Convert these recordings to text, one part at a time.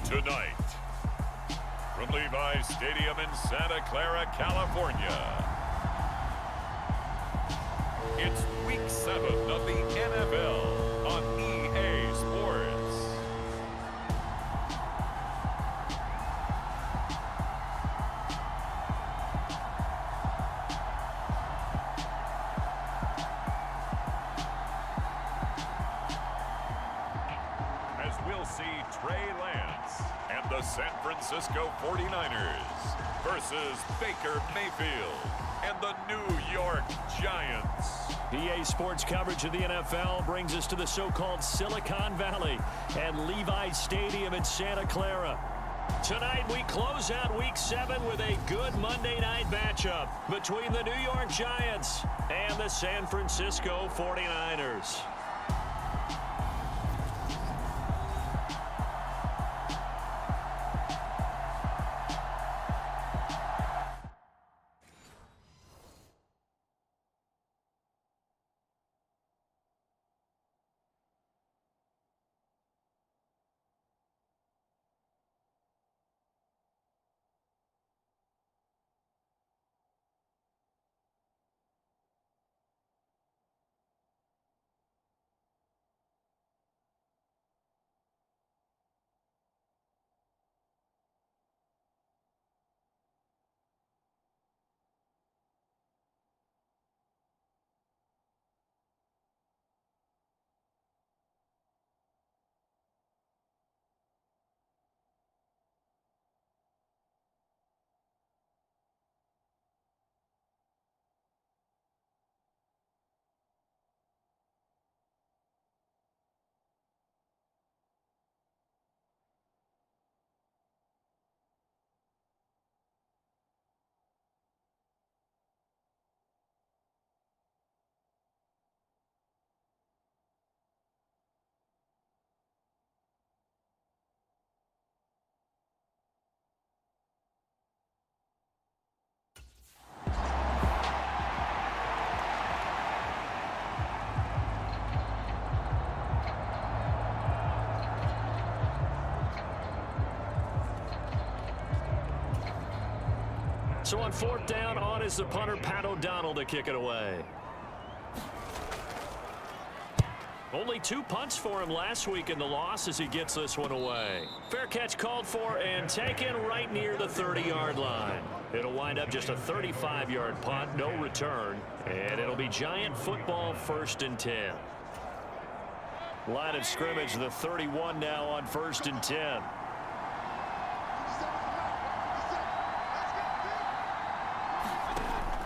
Tonight, from Levi's Stadium in Santa Clara, California, it's Week 7 of the NFL on EA Sports. As we'll see Trey Lance and the San Francisco 49ers versus Baker Mayfield and the New York Giants. EA Sports coverage of the NFL brings us to the so-called Silicon Valley and Levi's Stadium in Santa Clara. Tonight we close out Week 7 with a good Monday night matchup between the New York Giants and the San Francisco 49ers. So on fourth down, on is the punter, Pat O'Donnell, to kick it away. Only 2 punts for him last week in the loss as he gets this one away. Fair catch called for and taken right near the 30-yard line. It'll wind up just a 35-yard punt, no return, and it'll be Giant football 1st and 10. Line of scrimmage, the 31 now on 1st and 10.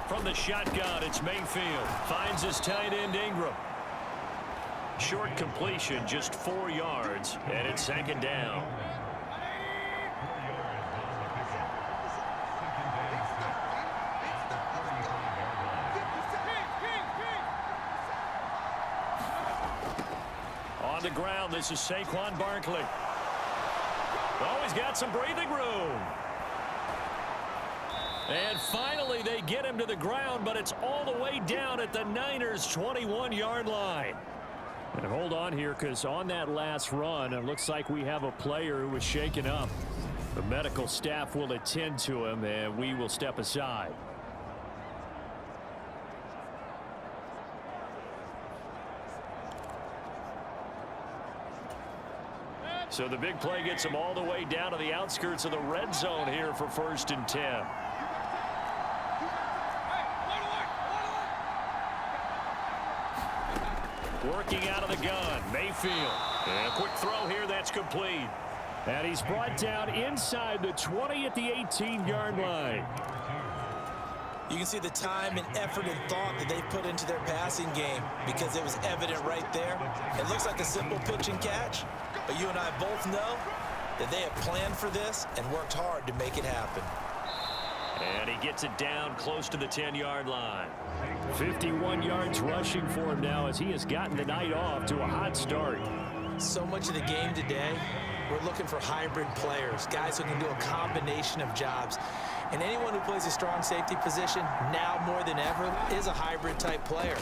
From the shotgun, it's Mayfield. Finds his tight end, Ingram. Short completion, just 4 yards, and it's 2nd down. On the ground, this is Saquon Barkley. Oh, he's got some breathing room. And finally, they get him to the ground, but it's all the way down at the Niners' 21-yard line. And hold on here, because on that last run, it looks like we have a player who was shaken up. The medical staff will attend to him, and we will step aside. So the big play gets him all the way down to the outskirts of the red zone here for 1st and 10. Working out of the gun, Mayfield. And a quick throw here, that's complete. And he's brought down inside the 20 at the 18-yard line. You can see the time and effort and thought that they put into their passing game because it was evident right there. It looks like a simple pitch and catch, but you and I both know that they have planned for this and worked hard to make it happen. And he gets it down close to the 10-yard line. 51 yards rushing for him now as he has gotten the night off to a hot start. So much of the game today, we're looking for hybrid players, guys who can do a combination of jobs. And anyone who plays a strong safety position, now more than ever, is a hybrid type player.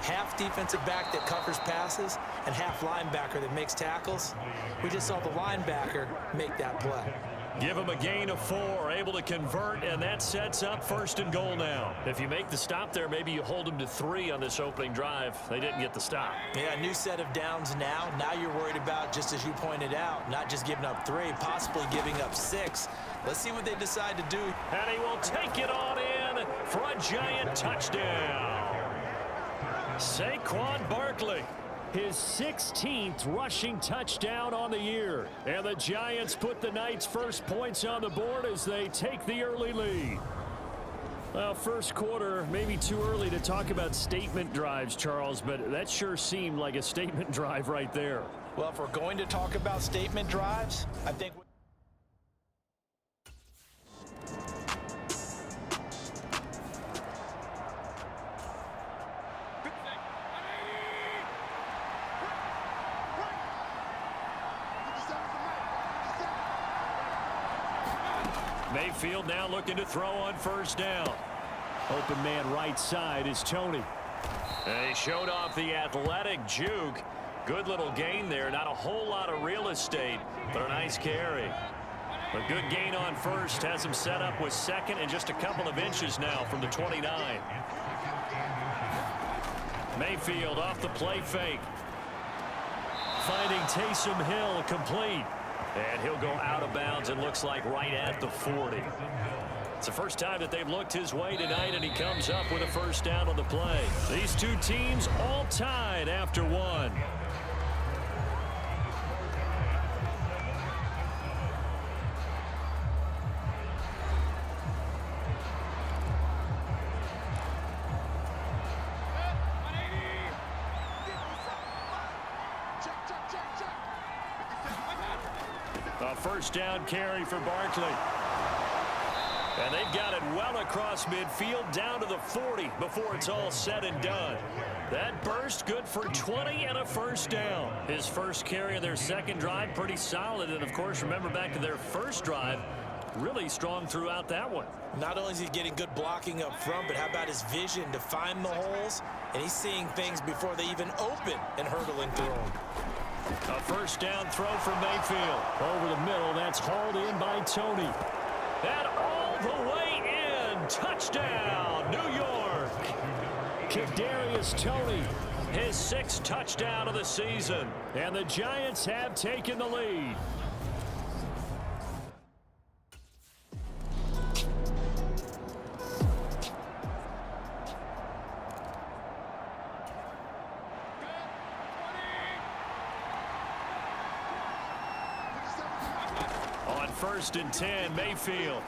half defensive back that covers passes and half linebacker that makes tackles. We just saw the linebacker make that play. Give him a gain of 4, able to convert, and that sets up 1st and goal now. If you make the stop there, maybe you hold them to 3 on this opening drive. They didn't get the stop. Yeah, new set of downs now. Now you're worried about, just as you pointed out, not just giving up 3, possibly giving up 6. Let's see what they decide to do. And he will take it on in for a giant touchdown. Saquon Barkley, his 16th rushing touchdown on the year. And the Giants put the Knights' first points on the board as they take the early lead. Well, first quarter, maybe too early to talk about statement drives, Charles, but that sure seemed like a statement drive right there. Well, if we're going to talk about statement drives, I think... Mayfield now looking to throw on 1st down. Open man right side is Tony. And he showed off the athletic juke. Good little gain there. Not a whole lot of real estate, but a nice carry. A good gain on 1st. Has him set up with 2nd and just a couple of inches now from the 29. Mayfield off the play fake. Finding Taysom Hill complete. And he'll go out of bounds, and looks like right at the 40. It's the first time that they've looked his way tonight, and he comes up with a 1st down on the play. These two teams all tied after 1. A 1st down carry for Barkley. And they've got it well across midfield down to the 40 before it's all said and done. That burst good for 20 and a 1st down. His first carry of their 2nd drive, pretty solid. And, of course, remember back to their 1st drive, really strong throughout that one. Not only is he getting good blocking up front, but how about his vision to find the holes? And he's seeing things before they even open and hurdling through them. A 1st down throw for Mayfield. Over the middle, that's hauled in by Tony. And all the way in. Touchdown, New York. Kadarius Toney, his 6th touchdown of the season. And the Giants have taken the lead. On 1st and 10, Mayfield.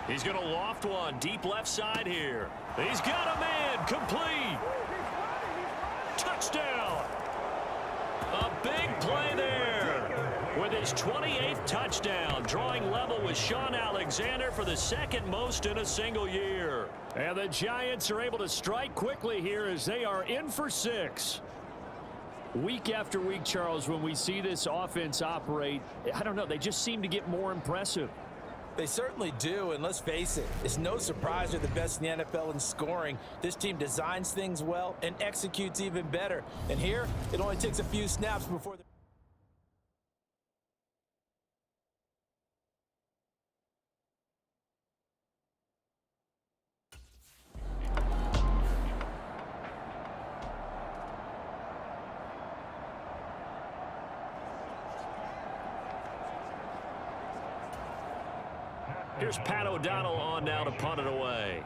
He's going to loft one deep left side here. He's got a man complete. Touchdown. A big play there. With his 28th touchdown, drawing level with Sean Alexander for the 2nd most in a single year. And the Giants are able to strike quickly here as they are in for 6. Week after week, Charles, when we see this offense operate, I don't know, they just seem to get more impressive. They certainly do, and let's face it, it's no surprise they're the best in the NFL in scoring. This team designs things well and executes even better. And here, it only takes a few snaps before they're... Here's Pat O'Donnell on now to punt it away.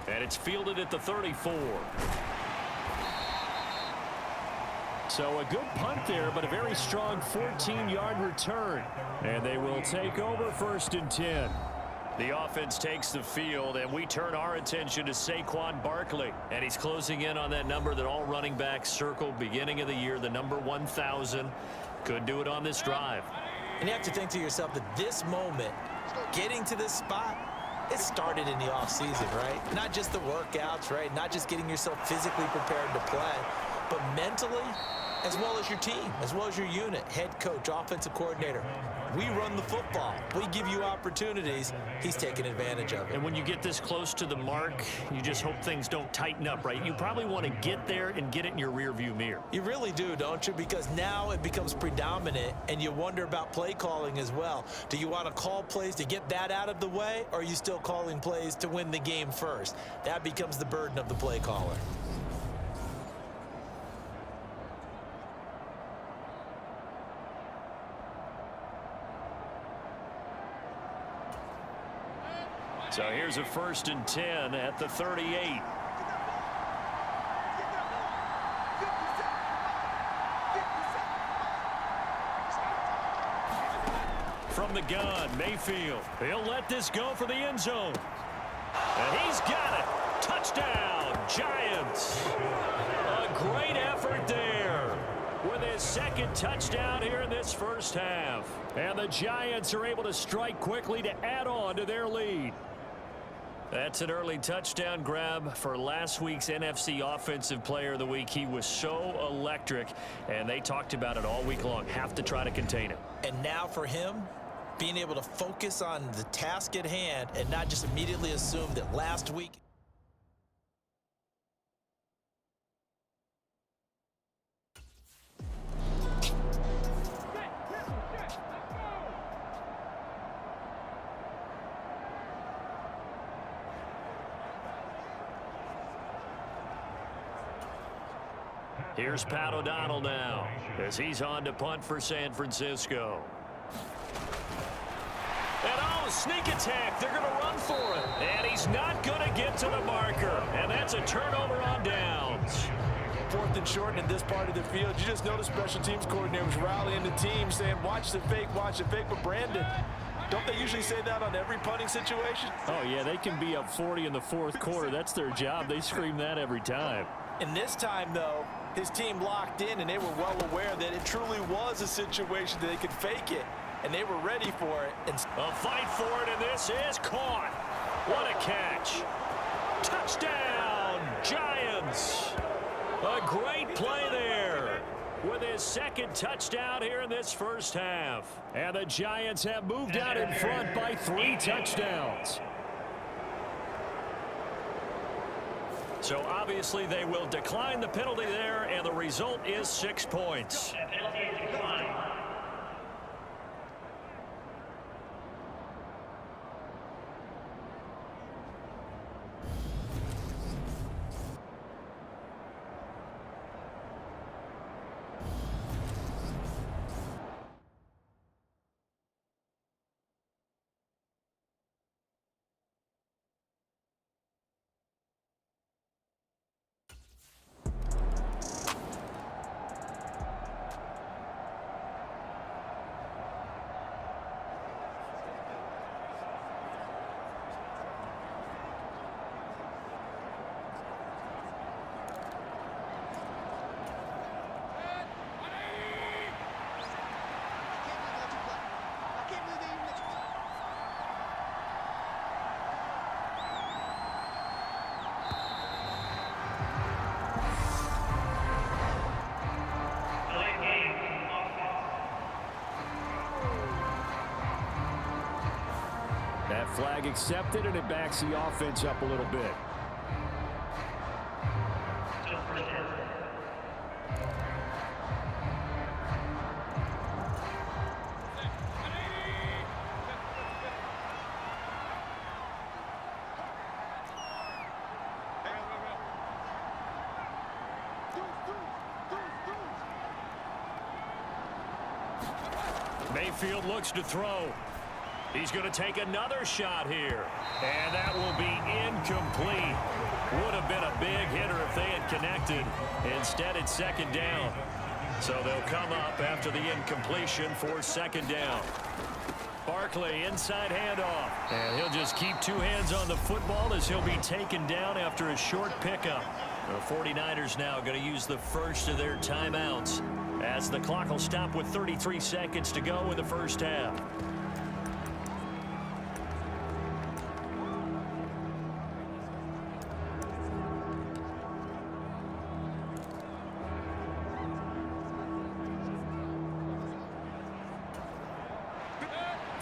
And it's fielded at the 34. So a good punt there, but a very strong 14-yard return. And they will take over 1st and 10. The offense takes the field, and we turn our attention to Saquon Barkley. And he's closing in on that number that all running backs circled beginning of the year, the number 1,000. Could do it on this drive. And you have to think to yourself that this moment, getting to this spot, it started in the offseason, right? Not just the workouts, right? Not just getting yourself physically prepared to play, but mentally, as well as your team, as well as your unit, head coach, offensive coordinator. We run the football. We give you opportunities. He's taking advantage of it. And when you get this close to the mark, you just hope things don't tighten up, right? You probably want to get there and get it in your rearview mirror. You really do, don't you? Because now it becomes predominant, and you wonder about play calling as well. Do you want to call plays to get that out of the way, or are you still calling plays to win the game first? That becomes the burden of the play caller. So here's a 1st and 10 at the 38. From the gun, Mayfield. He'll let this go for the end zone. And he's got it. Touchdown, Giants. A great effort there with his 2nd touchdown here in this first half. And the Giants are able to strike quickly to add on to their lead. That's an early touchdown grab for last week's NFC Offensive Player of the Week. He was so electric, and they talked about it all week long. Have to try to contain him. And now for him, being able to focus on the task at hand and not just immediately assume that last week. Here's Pat O'Donnell now as he's on to punt for San Francisco. And oh, sneak attack. They're going to run for it. And he's not going to get to the marker. And that's a turnover on downs. 4th and short in this part of the field. You just noticed special teams coordinators rallying the team saying, watch the fake, but Brandon, don't they usually say that on every punting situation? Oh, yeah, they can be up 40 in the 4th quarter. That's their job. They scream that every time. And this time, though, his team locked in, and they were well aware that it truly was a situation that they could fake it, and they were ready for it. And a fight for it, and this is caught. What a catch. Touchdown, Giants. A great play there with his 2nd touchdown here in this first half. And the Giants have moved out in front by 3 touchdowns. So obviously they will decline the penalty there, and the result is 6 points. That flag accepted, and it backs the offense up a little bit. Mayfield looks to throw. He's going to take another shot here. And that will be incomplete. Would have been a big hitter if they had connected. Instead, it's 2nd down. So they'll come up after the incompletion for 2nd down. Barkley, inside handoff. And he'll just keep 2 hands on the football as he'll be taken down after a short pickup. The 49ers now going to use the first of their timeouts as the clock will stop with 33 seconds to go in the first half.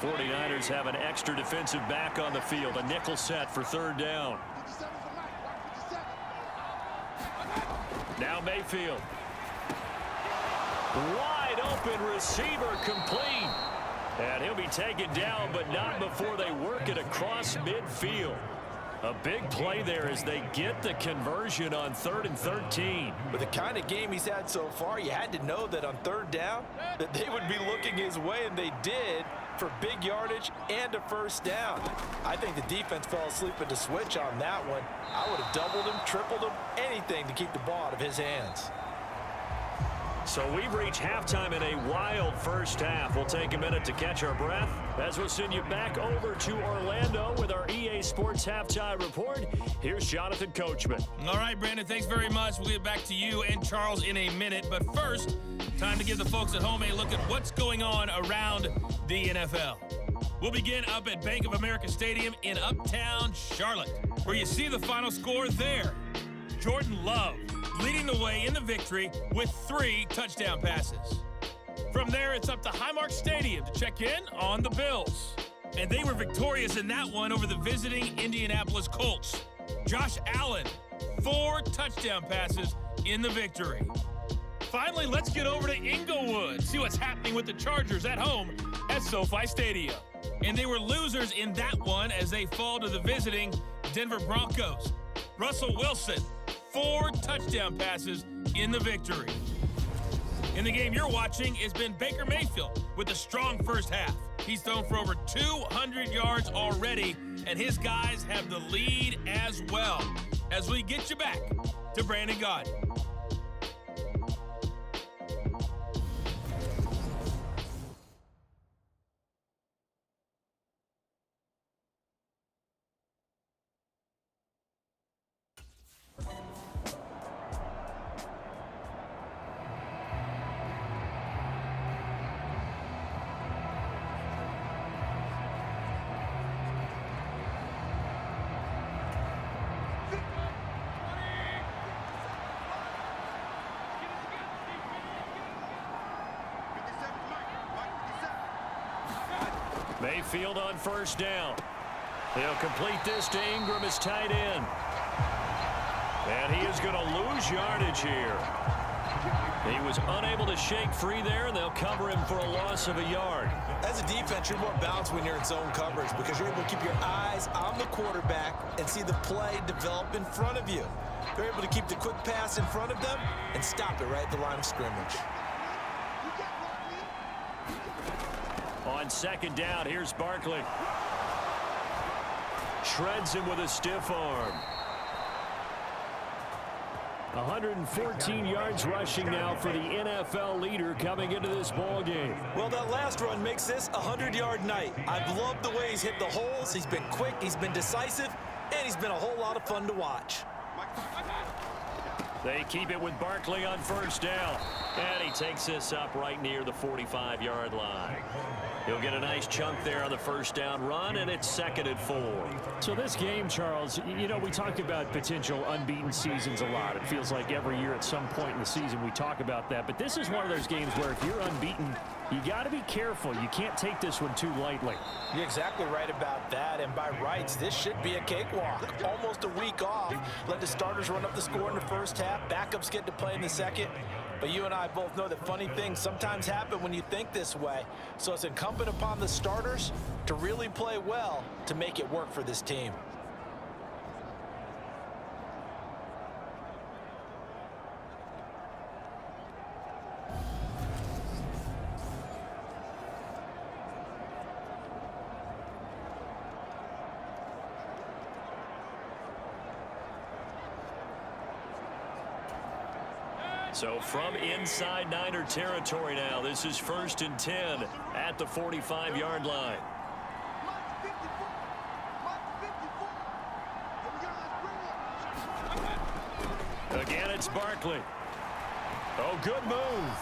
49ers have an extra defensive back on the field. A nickel set for third down. Now Mayfield. Wide open receiver complete. And he'll be taken down, but not before they work it across midfield. A big play there as they get the conversion on 3rd and 13. With the kind of game he's had so far, you had to know that on 3rd down that they would be looking his way, and they did, for big yardage and a first down. I think the defense fell asleep at the switch on that one. I would have doubled him, tripled him, anything to keep the ball out of his hands. So we've reached halftime in a wild first half. We'll take a minute to catch our breath as we'll send you back over to Orlando with our EA Sports Halftime Report. Here's Jonathan Coachman. All right, Brandon, thanks very much. We'll get back to you and Charles in a minute. But first, time to give the folks at home a look at what's going on around the NFL. We'll begin up at Bank of America Stadium in Uptown Charlotte, where you see the final score there. Jordan Love leading the way in the victory with 3 touchdown passes. From there, it's up to Highmark Stadium to check in on the Bills. And they were victorious in that one over the visiting Indianapolis Colts. Josh Allen, 4 touchdown passes in the victory. Finally, let's get over to Inglewood, see what's happening with the Chargers at home at SoFi Stadium. And they were losers in that one as they fall to the visiting Denver Broncos. Russell Wilson, 4 touchdown passes in the victory. In the game you're watching, it's been Baker Mayfield with a strong first half. He's thrown for over 200 yards already, and his guys have the lead as well. As we get you back to Brandon Gaudin. Mayfield on first down. He'll complete this to Ingram as tight end. And he is going to lose yardage here. He was unable to shake free there, and they'll cover him for a loss of a yard. As a defense, you're more balanced when you're in zone coverage because you're able to keep your eyes on the quarterback and see the play develop in front of you. They're able to keep the quick pass in front of them and stop it right at the line of scrimmage. On second down, here's Barkley. Shreds him with a stiff arm. 114 yards rushing now for the NFL leader coming into this ball game. Well, that last run makes this a 100-yard night. I've loved the way he's hit the holes. He's been quick, he's been decisive, and he's been a whole lot of fun to watch. They keep it with Barkley on first down. And he takes this up right near the 45-yard line. He'll get a nice chunk there on the first down run, and it's 2nd and 4. So this game, Charles, you know, we talk about potential unbeaten seasons a lot. It feels like every year at some point in the season we talk about that. But this is one of those games where if you're unbeaten, you got to be careful. You can't take this one too lightly. You're exactly right about that, and by rights, this should be a cakewalk. Almost a week off. Let the starters run up the score in the first half. Backups get to play in the second. But you and I both know that funny things sometimes happen when you think this way. So it's incumbent upon the starters to really play well to make it work for this team. So from inside Niner territory now, this is 1st and 10 at the 45-yard line. Again, it's Barkley. Oh, good move.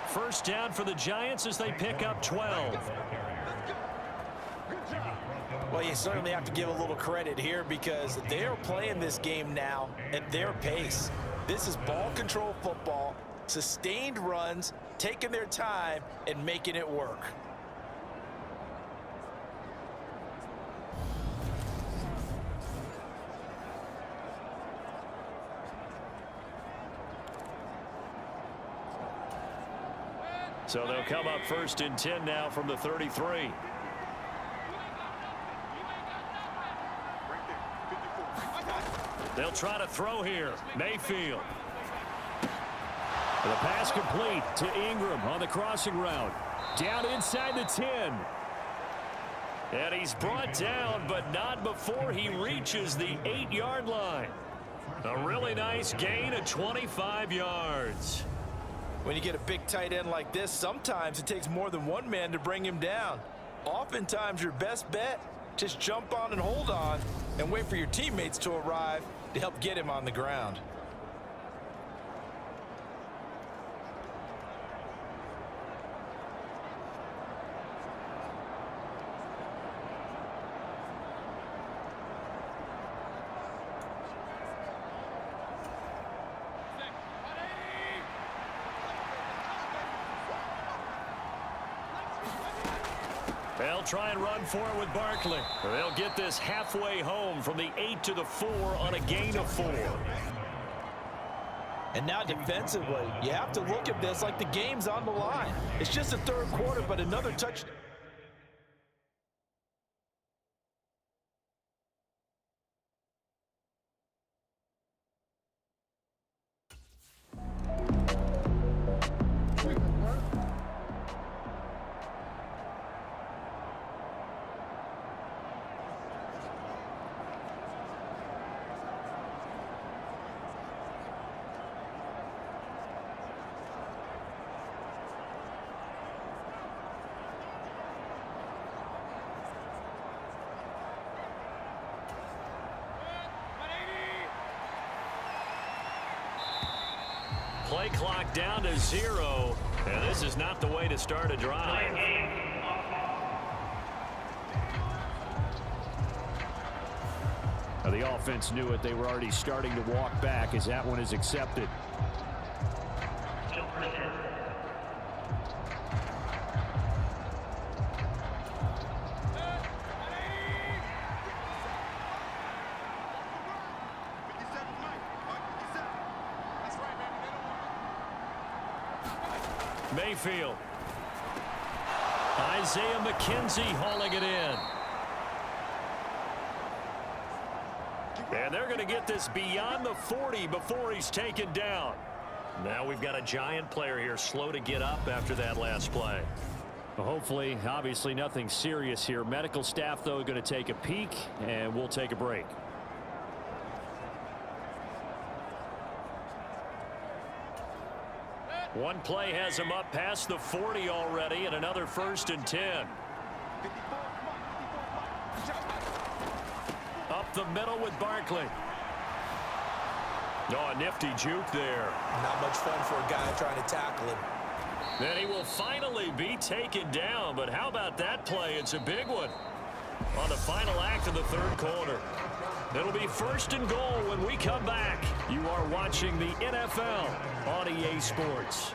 First down for the Giants as they pick up 12. Well, you certainly have to give a little credit here because they're playing this game now at their pace. This is ball control football, sustained runs, taking their time and making it work. So they'll come up 1st and 10 now from the 33. They'll try to throw here. Mayfield. The pass complete to Ingram on the crossing route. Down inside the 10. And he's brought down, but not before he reaches the 8-yard line. A really nice gain of 25 yards. When you get a big tight end like this, sometimes it takes more than one man to bring him down. Oftentimes, your best bet, just jump on and hold on and wait for your teammates to arrive to help get him on the ground. They'll try and run for it with Barkley. They'll get this halfway home from the 8 to the 4 on a gain of 4. And now defensively, you have to look at this like the game's on the line. It's just the third quarter, but another touch. Play clock down to 0, and this is not the way to start a drive. Now, the offense knew it. They were already starting to walk back as that one is accepted. Mayfield. Isaiah McKenzie hauling it in. And they're going to get this beyond the 40 before he's taken down. Now we've got a giant player here slow to get up after that last play. Well, hopefully, obviously nothing serious here. Medical staff, though, going to take a peek, and we'll take a break. One play has him up past the 40 already, and another 1st and 10. Up the middle with Barkley. Oh, a nifty juke there. Not much fun for a guy trying to tackle him. Then he will finally be taken down, but how about that play? It's a big one on the final act of the third quarter. It'll be 1st and goal when we come back. You are watching the NFL on EA Sports.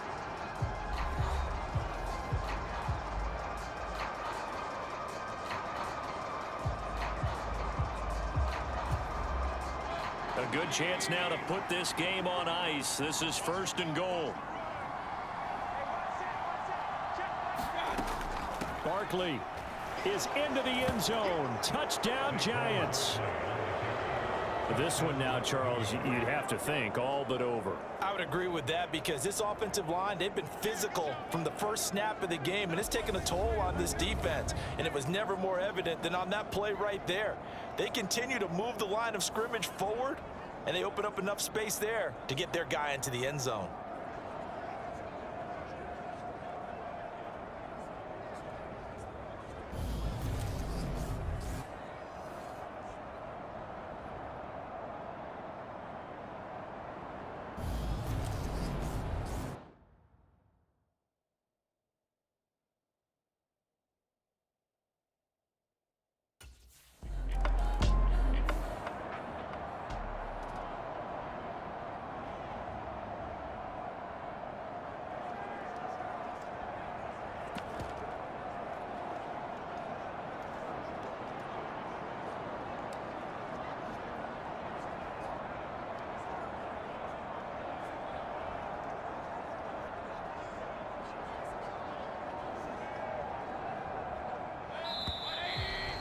A good chance now to put this game on ice. This is 1st and goal. Barkley is into the end zone. Touchdown, Giants. This one now, Charles, you'd have to think all but over. I would agree with that because this offensive line, they've been physical from the first snap of the game, and it's taken a toll on this defense. And it was never more evident than on that play right there. They continue to move the line of scrimmage forward, and they open up enough space there to get their guy into the end zone.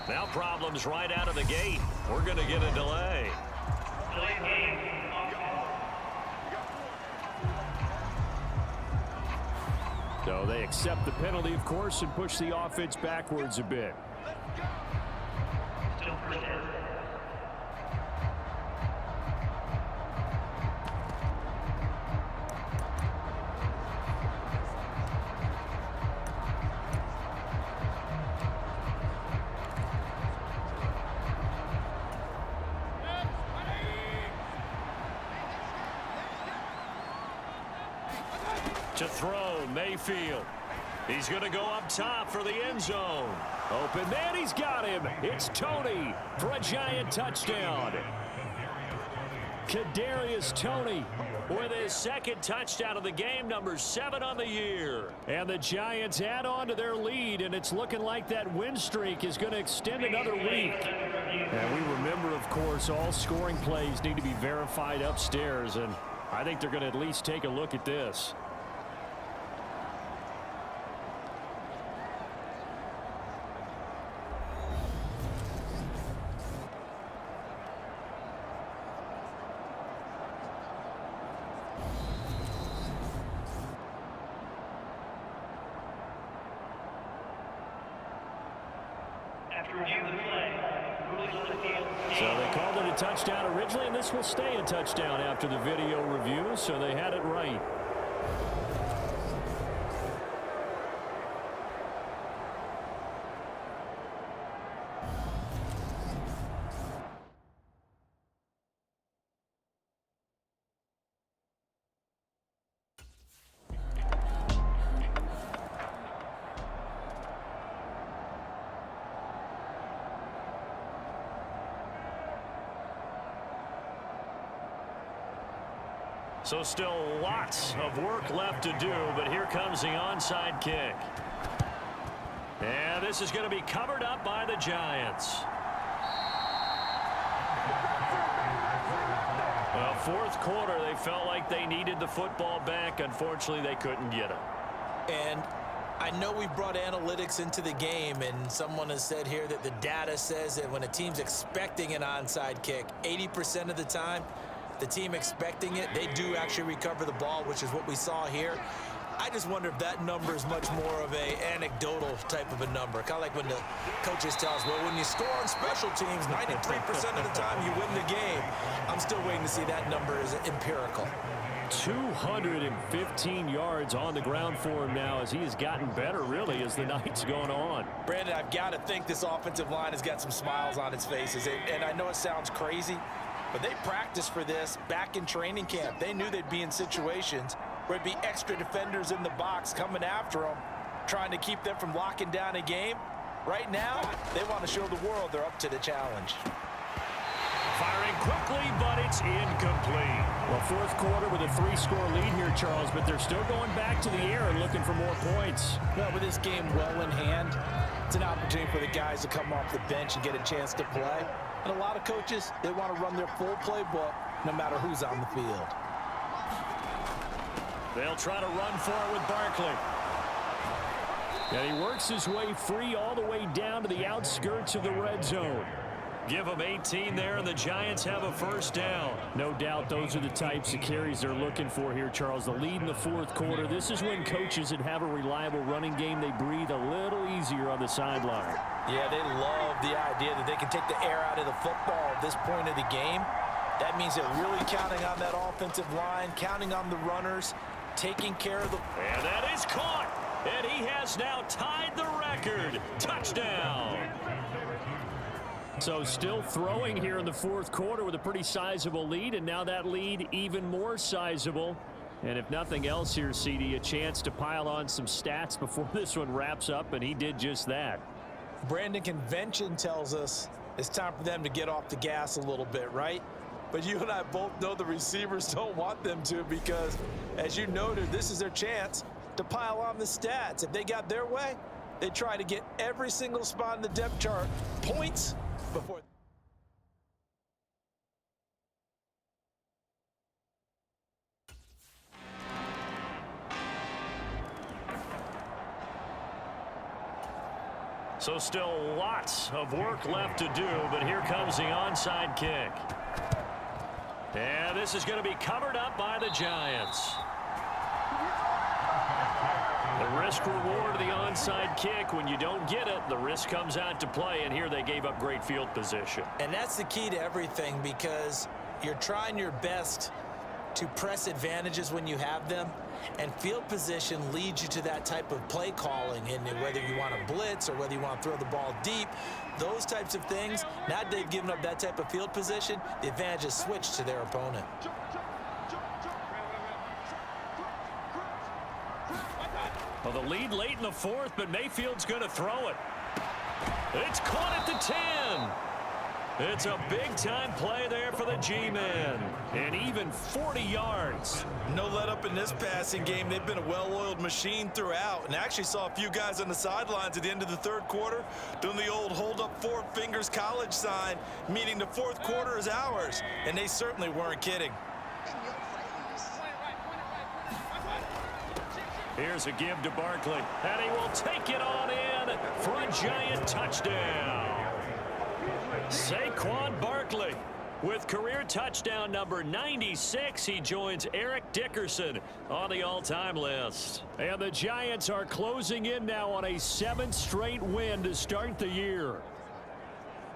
Now problems right out of the gate. We're going to get a delay. So they accept the penalty, of course, and push the offense backwards a bit. To throw, Mayfield. He's going to go up top for the end zone. Open man, he's got him. It's Tony for a Giant touchdown. Kadarius Toney with his second touchdown of the game, number 7 on the year. And the Giants add on to their lead, and it's looking like that win streak is going to extend another week. And we remember, of course, all scoring plays need to be verified upstairs, and I think they're going to at least take a look at this. So they called it a touchdown originally, and this will stay a touchdown after the video review, so they had it right. So still lots of work left to do, but here comes the onside kick. And this is going to be covered up by the Giants. Well, fourth quarter, they felt like they needed the football back. Unfortunately, they couldn't get it. And I know we brought analytics into the game, and someone has said here that the data says that when a team's expecting an onside kick, 80% of the time, the team expecting it, they do actually recover the ball, which is what we saw here. I just wonder if that number is much more of a anecdotal type of a number. Kind of like when the coaches tell us, well, when you score on special teams, 93% of the time you win the game. I'm still waiting to see that number is empirical. 215 yards on the ground for him now as he has gotten better, really, as the night's gone on. Brandon, I've got to think this offensive line has got some smiles on its faces. And I know it sounds crazy, but they practiced for this back in training camp. They knew they'd be in situations where there'd be extra defenders in the box coming after them, trying to keep them from locking down a game. Right now, they want to show the world they're up to the challenge. Firing quickly, but it's incomplete. Well, fourth quarter with a 3-score lead here, Charles, but they're still going back to the air and looking for more points. Well, with this game well in hand, it's an opportunity for the guys to come off the bench and get a chance to play. And a lot of coaches, they want to run their full playbook no matter who's on the field. They'll try to run for it with Barkley. And he works his way free all the way down to the outskirts of the red zone. Give them 18 there, and the Giants have a first down. No doubt those are the types of carries they're looking for here, Charles. The lead in the fourth quarter. This is when coaches that have a reliable running game, they breathe a little easier on the sideline. Yeah, they love the idea that they can take the air out of the football at this point of the game. That means they're really counting on that offensive line, counting on the runners, taking care of the... And that is caught. And he has now tied the record. Touchdown. So still throwing here in the fourth quarter with a pretty sizable lead, and now that lead even more sizable. And if nothing else here, CD, a chance to pile on some stats before this one wraps up, and he did just that. Brandon, convention tells us it's time for them to get off the gas a little bit, right? But you and I both know the receivers don't want them to, because, as you noted, this is their chance to pile on the stats. If they got their way, they try to get every single spot in the depth chart points before. So still lots of work left to do, but here comes the onside kick. And this is going to be covered up by the Giants. The risk reward of the onside kick, when you don't get it, the risk comes out to play, and here they gave up great field position. And that's the key to everything, because you're trying your best to press advantages when you have them, and field position leads you to that type of play calling, and whether you want to blitz or whether you want to throw the ball deep, those types of things. Now they've given up that type of field position, the advantage is switched to their opponent. Well, the lead late in the fourth, but Mayfield's going to throw it. It's caught at the 10. It's a big-time play there for the G-Men. And even 40 yards. No let-up in this passing game. They've been a well-oiled machine throughout. And actually saw a few guys on the sidelines at the end of the third quarter doing the old hold-up four fingers college sign, meaning the fourth quarter is ours. And they certainly weren't kidding. Here's a give to Barkley, and he will take it on in for a Giant touchdown. Saquon Barkley with career touchdown number 96. He joins Eric Dickerson on the all-time list. And the Giants are closing in now on a 7th straight win to start the year.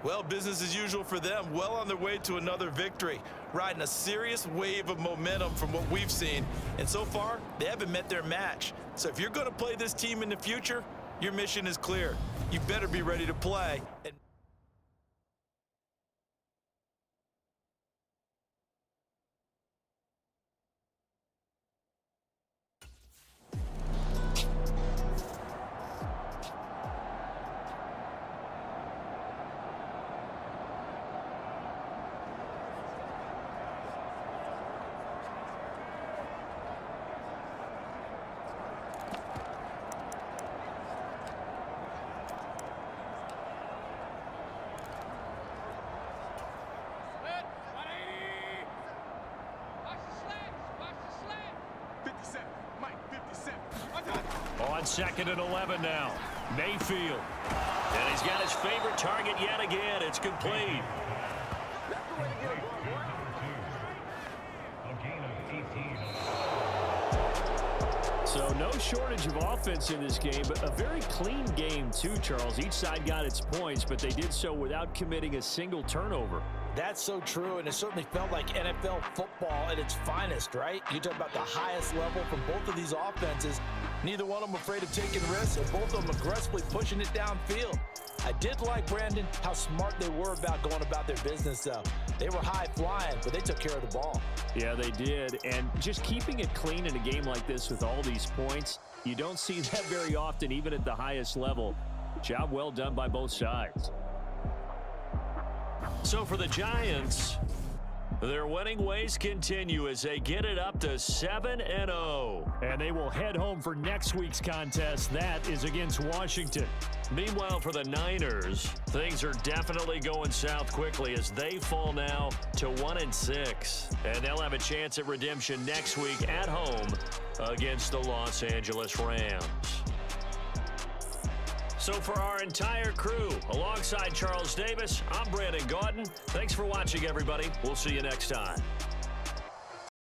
Well, business as usual for them, well on their way to another victory, riding a serious wave of momentum from what we've seen. And so far, they haven't met their match. So if you're going to play this team in the future, your mission is clear. You better be ready to play. On 2nd and 11 now. Mayfield. And he's got his favorite target yet again. It's complete. So no shortage of offense in this game, but a very clean game too, Charles. Each side got its points, but they did so without committing a single turnover. That's so true, and it certainly felt like NFL football at its finest, right? You talk about the highest level from both of these offenses. Neither one of them afraid of taking risks, and both of them aggressively pushing it downfield. I did like, Brandon, how smart they were about going about their business, though. They were high-flying, but they took care of the ball. Yeah, they did, and just keeping it clean in a game like this with all these points, you don't see that very often, even at the highest level. Job well done by both sides. So for the Giants, their winning ways continue as they get it up to 7-0. And they will head home for next week's contest. That is against Washington. Meanwhile, for the Niners, things are definitely going south quickly as they fall now to 1-6. And they'll have a chance at redemption next week at home against the Los Angeles Rams. So for our entire crew, alongside Charles Davis, I'm Brandon Gaudin. Thanks for watching, everybody. We'll see you next time.